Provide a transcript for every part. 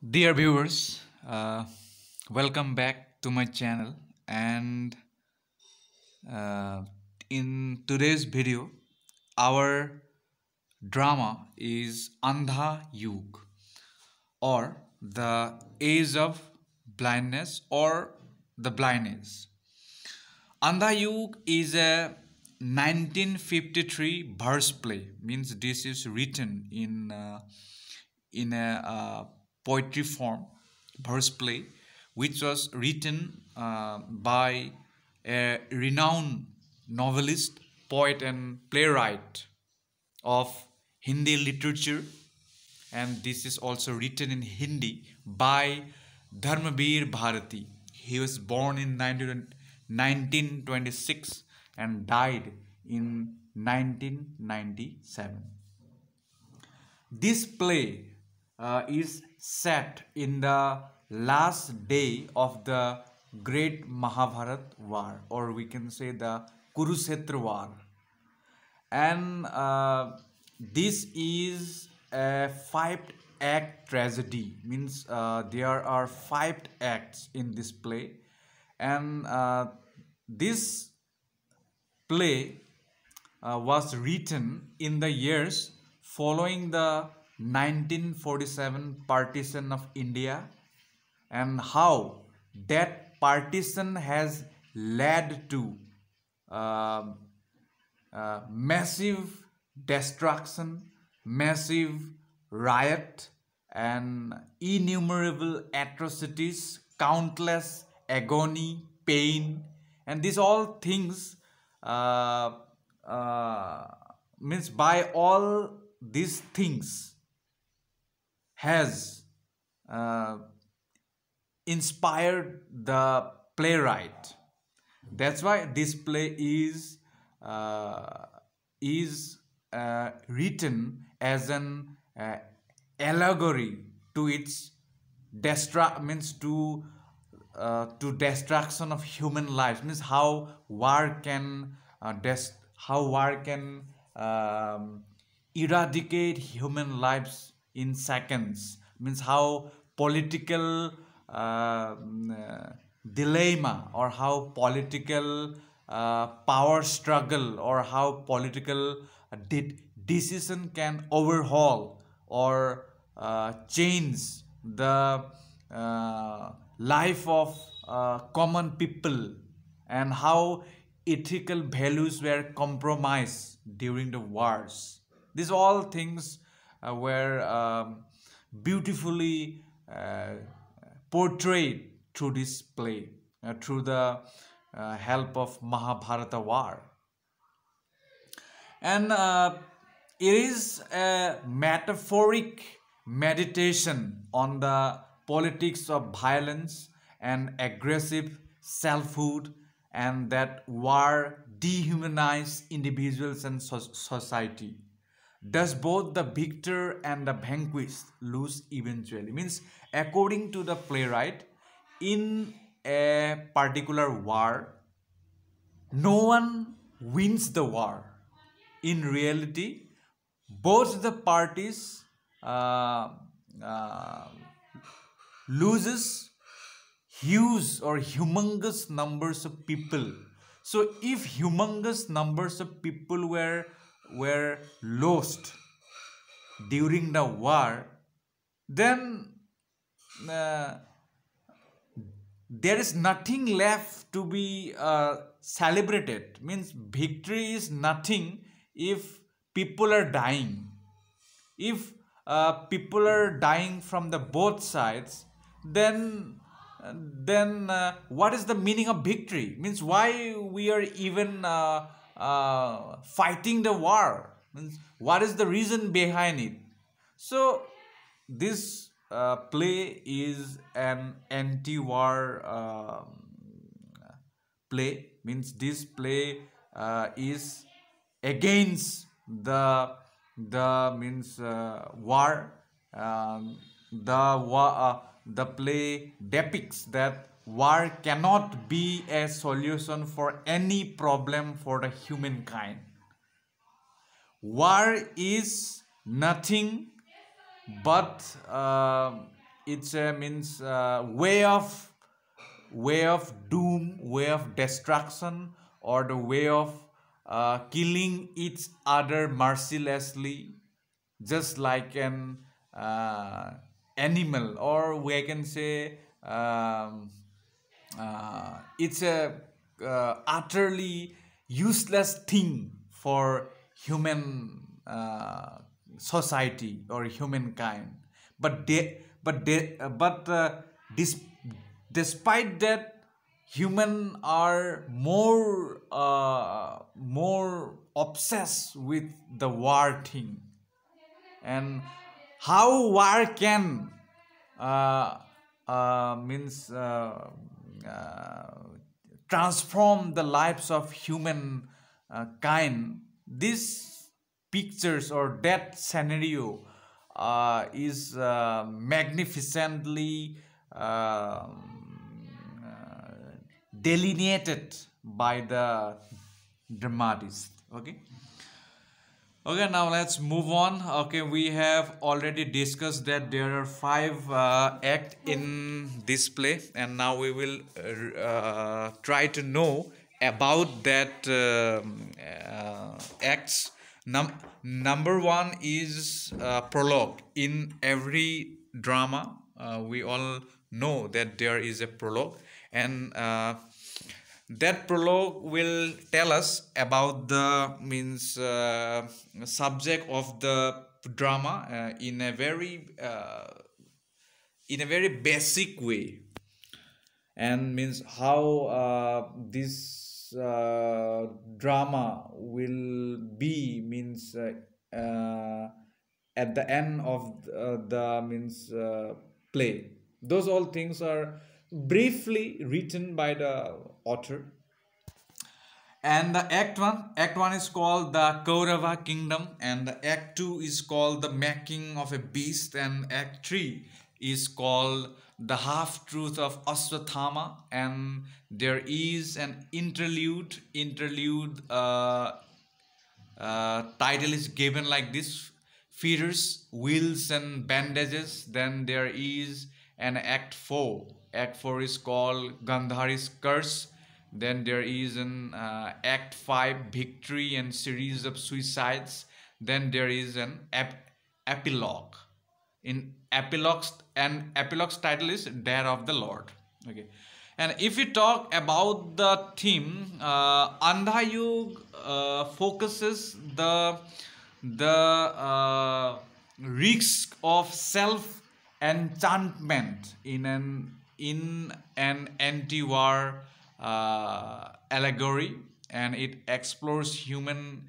Dear viewers, welcome back to my channel. And uh, in today's video, our drama is Andha Yug, or the age of blindness, or the blindness. Andha Yug is a 1953 verse play. Means this is written in a poetry form, verse play, which was written by a renowned novelist, poet, and playwright of Hindi literature. And this is also written in Hindi by Dharamvir Bharati. He was born in 1926 and died in 1997. This play is set in the last day of the great Mahabharat war, or we can say the Kurukshetra war. And this is a five-act tragedy. Means there are five acts in this play, and this play was written in the years following the 1947 partition of India, and how that partition has led to uh, massive destruction, massive riot, and innumerable atrocities, countless agony, pain, and these all things uh, means by all these things has uh, inspired the playwright. That's why this play uh, is written as an allegory to its to destruction of human lives. Means how war can eradicate human lives in seconds. Means how political dilemma, or how political power struggle, or how political decision can overhaul or change the life of common people, and how ethical values were compromised during the wars. These all things were beautifully portrayed through this play, through the help of Mahabharata war. And it is a metaphoric meditation on the politics of violence and aggressive selfhood, and that war dehumanize individuals and society. Does both the victor and the vanquished lose eventually? Means, according to the playwright, in a particular war, no one wins the war. In reality, both the parties uh, loses huge or humongous numbers of people. So if humongous numbers of people were lost during the war, then uh, there is nothing left to be celebrated. Means victory is nothing if people are dying. If people are dying from the both sides, then what is the meaning of victory? Means why we are even fighting the war? Means what is the reason behind it? So this play is an anti-war play. Means this play is against the war. The play depicts that war cannot be a solution for any problem for the humankind. War is nothing but it's a means way of doom, way of destruction, or the way of killing each other mercilessly, just like an animal, or we can say it's a utterly useless thing for human society or humankind. But despite that, human are more obsessed with the war thing. And how war can uh, means uh, transform the lives of human kind, these pictures or that scenario is magnificently delineated by the dramatist. Okay. Okay, now let's move on. Okay, we have already discussed that there are five acts in this play, and now we will try to know about that acts. Number one is prologue. In every drama, we all know that there is a prologue, and that prologue will tell us about the means subject of the drama in a very basic way, and means how this drama will be means at the end of the means play. Those all things are briefly written by the author. And the act one is called the Kaurava kingdom, and the act two is called the making of a beast, and act three is called the half truth of Ashwathama, and there is an interlude title is given like this: feeders, wheels, and bandages. Then there is an act 4. Act 4 is called Gandhari's curse. Then there is an act 5, victory and series of suicides. Then there is an epilogue. In epilogue's title is Death of the Lord. Okay. And if we talk about the theme, Andha Yug focuses the risk of self enchantment in an anti-war allegory, and it explores human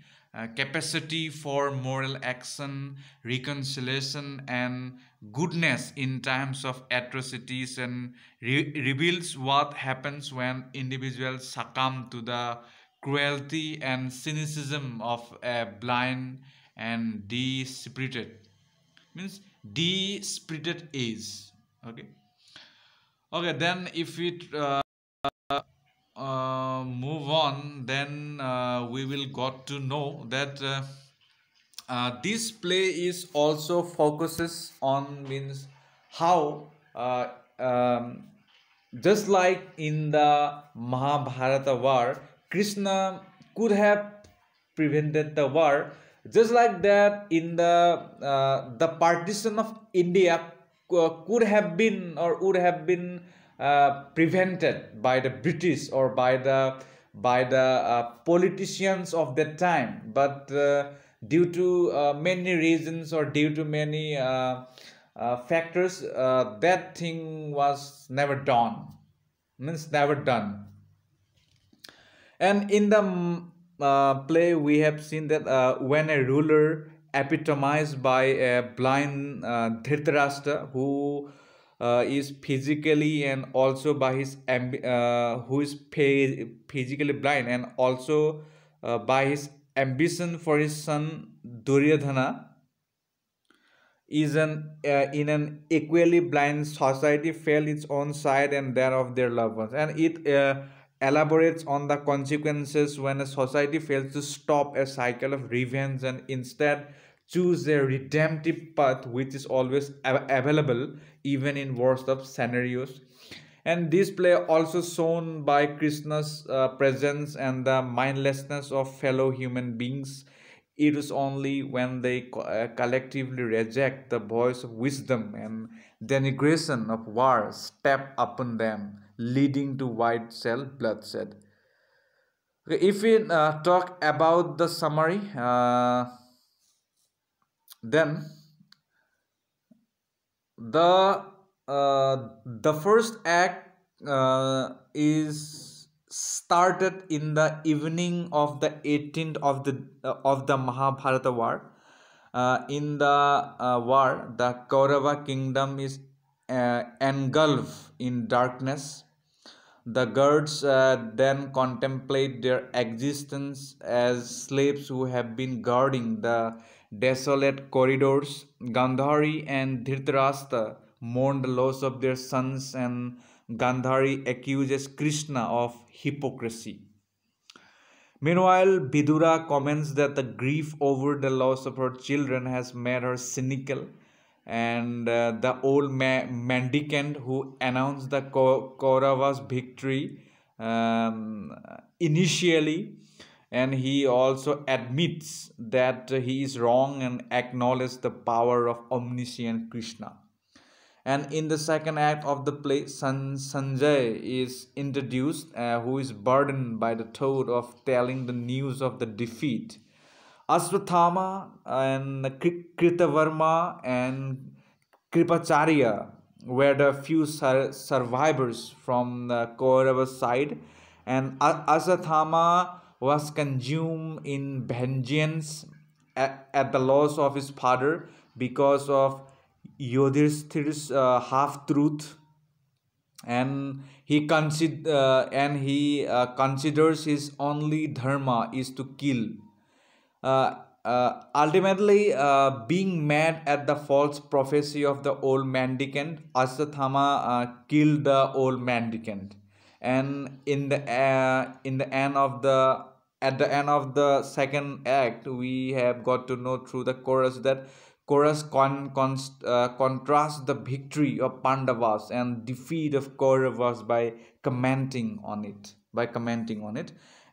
capacity for moral action, reconciliation, and goodness in times of atrocities, and reveals what happens when individuals succumb to the cruelty and cynicism of a blind and de-spirited age. Okay. Okay. Then if we move on, then we will got to know that this play is also focuses on means how just like in the Mahabharata war, Krishna could have prevented the war. Just like that, in the partition of India could have been or would have been prevented by the British or by the politicians of that time, but due to many reasons or due to many factors, that thing was never done. Means never done. And in the play, we have seen that when a ruler epitomized by a blind Dhritarashtra, who is physically and also by his who is physically blind, and also by his ambition for his son Duryodhana, is in an equally blind society failed its own side and that of their loved ones, and it elaborates on the consequences when a society fails to stop a cycle of revenge and instead choose a redemptive path which is always available even in worst of scenarios. And this play also shown by Krishna's presence and the mindlessness of fellow human beings. It is only when they collectively reject the voice of wisdom and denigration of war step upon them, leading to widespread bloodshed. Okay, if we talk about the summary, then the the first act is started in the evening of the 18th of the Mahabharata war. In the war, the Kaurava kingdom is engulfed in darkness. The guards then contemplate their existence as slaves who have been guarding the desolate corridors. Gandhari and Dhritarashtra mourn the loss of their sons, and Gandhari accuses Krishna of hypocrisy. Meanwhile, Vidura comments that the grief over the loss of her children has made her cynical, and the old mendicant who announced the Kauravas' victory um, initially, and he also admits that he is wrong and acknowledges the power of omniscient Krishna. And in the second act of the play, Sanjay is introduced, who is burdened by the thought of telling the news of the defeat. Ashwathama and Kritavarma and Kripacharya were the few survivors from the Kaurava side, and Ashwathama was consumed in vengeance at the loss of his father because of Yudhishthir's half-truth, and he considers his only dharma is to kill. Ultimately, being mad at the false prophecy of the old mendicant, Ashwathama killed the old mendicant, and in the end of the at the end of the second act, we have got to know through the chorus that chorus contrasts the victory of Pandavas and defeat of Kauravas by commenting on it.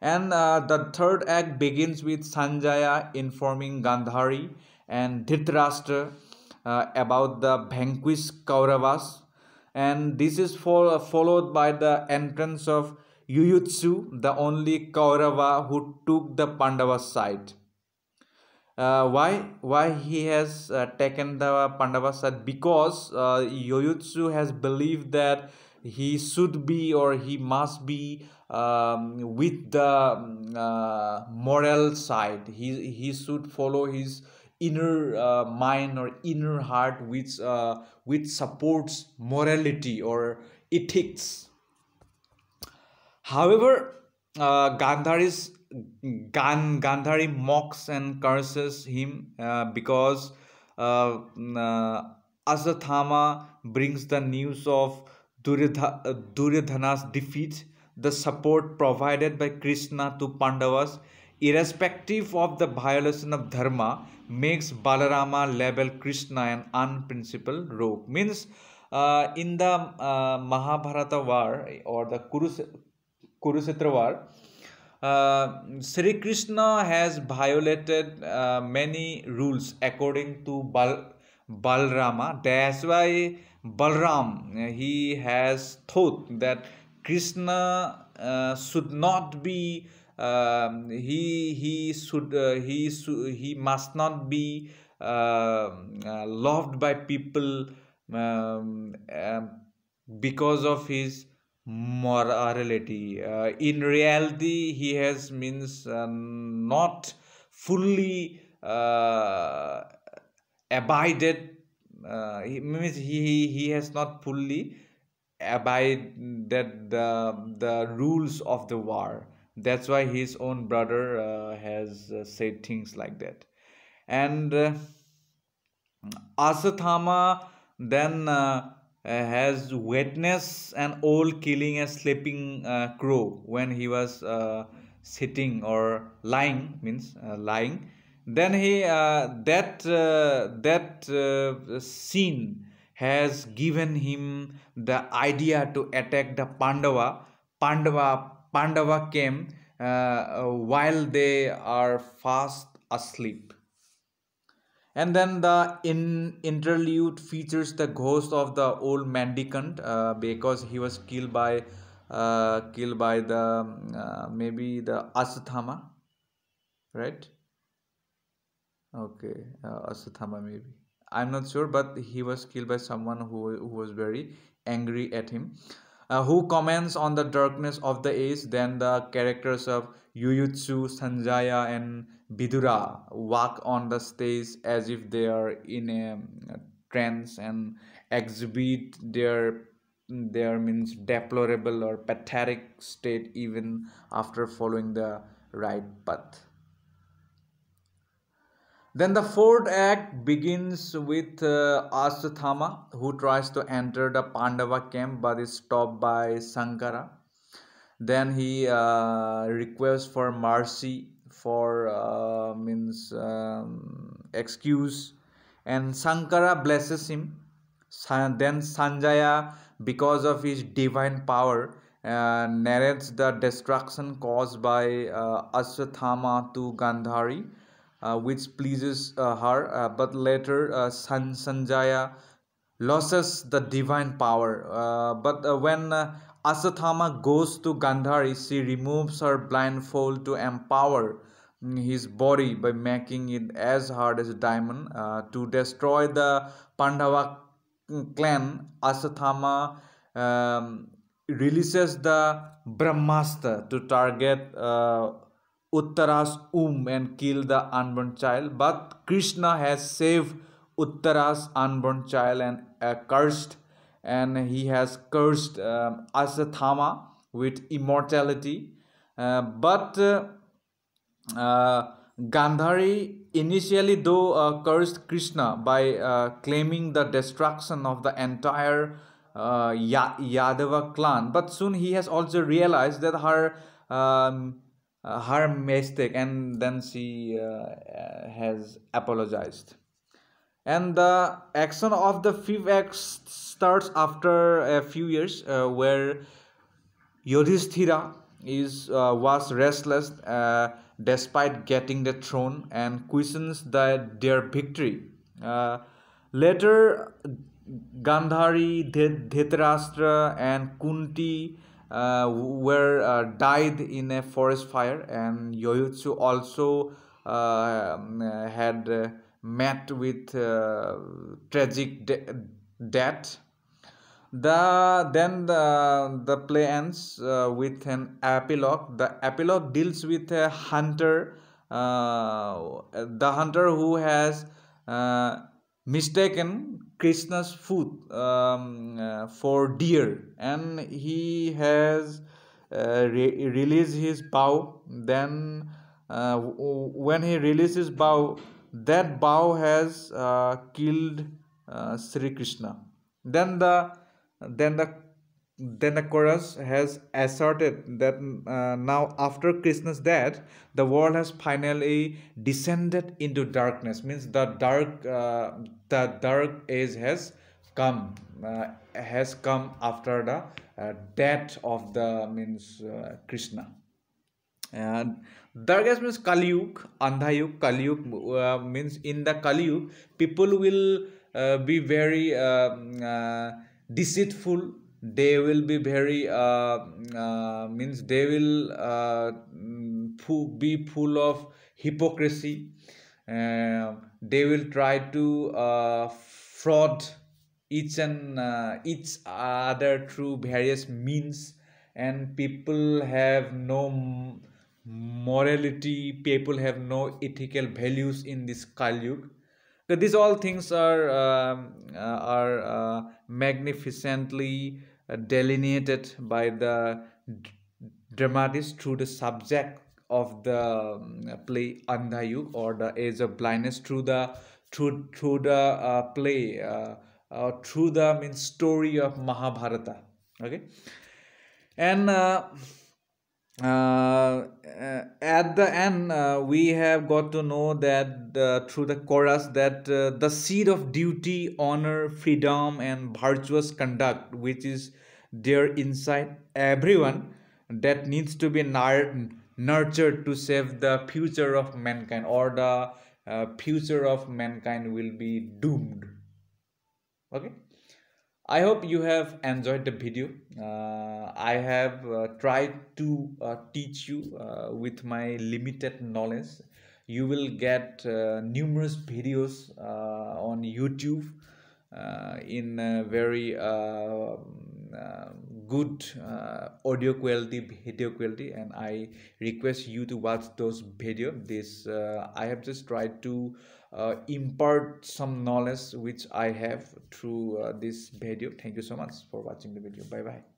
And the third act begins with Sanjaya informing Gandhari and Dhritarashtra about the vanquished Kauravas, and this is followed by the entrance of Yuyutsu, the only Kaurava who took the Pandava side. Why he has taken the Pandava side? Because Yuyutsu has believed that he should be or he must be with the moral side. He should follow his inner mind or inner heart, which supports morality or ethics. However, Gandhari mocks and curses him because Ashwathama brings the news of Duryodhana's defeat. The support provided by Krishna to Pandavas, irrespective of the violation of dharma, makes Balarama label Krishna an unprincipled rogue. Means in the Mahabharata war or the Kurukshetra war, Sri Krishna has violated many rules according to Balrama. That's why Balram he has thought that Krishna should not be he must not be loved by people because of his morality. In reality, he has means not fully abided. He has not fully abided the rules of the war. That's why his own brother has said things like that. And Ashwathama then has witnessed an owl killing a sleeping crow when he was sitting or lying, means lying, Then that scene has given him the idea to attack the Pandava came while they are fast asleep. And then the interlude features the ghost of the old mendicant, because he was killed by the maybe the Asthama, right? Okay, Asthama maybe. I'm not sure, but he was killed by someone who was very angry at him. Who comments on the darkness of the age. Then the characters of Yuyutsu, Sanjaya, and Vidura walk on the stage as if they are in a trance and exhibit their means deplorable or pathetic state even after following the right path. Then the fourth act begins with Ashwatthama, who tries to enter the Pandava camp but is stopped by Sankara. Then he requests for mercy, for means excuse, and Sankara blesses him. Then Sanjaya, because of his divine power, narrates the destruction caused by Ashwatthama to Gandhari, which pleases her. But later, Sanjaya loses the divine power. But when Asatthama goes to Gandhari, she removes her blindfold to empower his body by making it as hard as a diamond. To destroy the Pandava clan, Asatthama releases the Brahmastra to target Uttara's womb and kill the unborn child. But Krishna has saved Uttara's unborn child and he has cursed Asatthama with immortality. But Gandhari initially, though, cursed Krishna by claiming the destruction of the entire Yadava clan, but soon he has also realized that her mistake, and then she has apologized. And the action of the fifth act starts after a few years, where Yudhishthira was restless despite getting the throne and questions their victory. Later, Gandhari, Dhritarashtra, and Kunti were died in a forest fire, and Yoyutsu also had met with tragic death. The play ends with an epilogue. The epilogue deals with a hunter, the hunter who has mistaken Krishna's food for deer, and he has released his bow. Then when he releases his bow, that bow has killed Sri Krishna. Then then the then the chorus has asserted that now after Krishna's death, the world has finally descended into darkness. Means the dark age has come after the death of the means Krishna. And Dargas means Kali Yug, Andha Yug, Kali Yug means in the Kali Yug, people will be very deceitful. They will be very means they will be full of hypocrisy. They will try to fraud each other through various means, and people have no morality, people have no ethical values in this Kali Yuga. So these all things are magnificently delineated by the dramatist through the subject of the play Andha Yuga, or the Age of Blindness, through the play through the story of Mahabharata. Okay, and At the end, we have got to know that through the chorus that the seed of duty, honor, freedom, and virtuous conduct, which is there inside everyone, that needs to be nurtured to save the future of mankind, or the future of mankind will be doomed. Okay. I hope you have enjoyed the video. I have tried to teach you with my limited knowledge. You will get numerous videos on YouTube in very good audio quality, video quality, and I request you to watch those video. This I have just tried to impart some knowledge which I have through this video. Thank you so much for watching the video. Bye bye.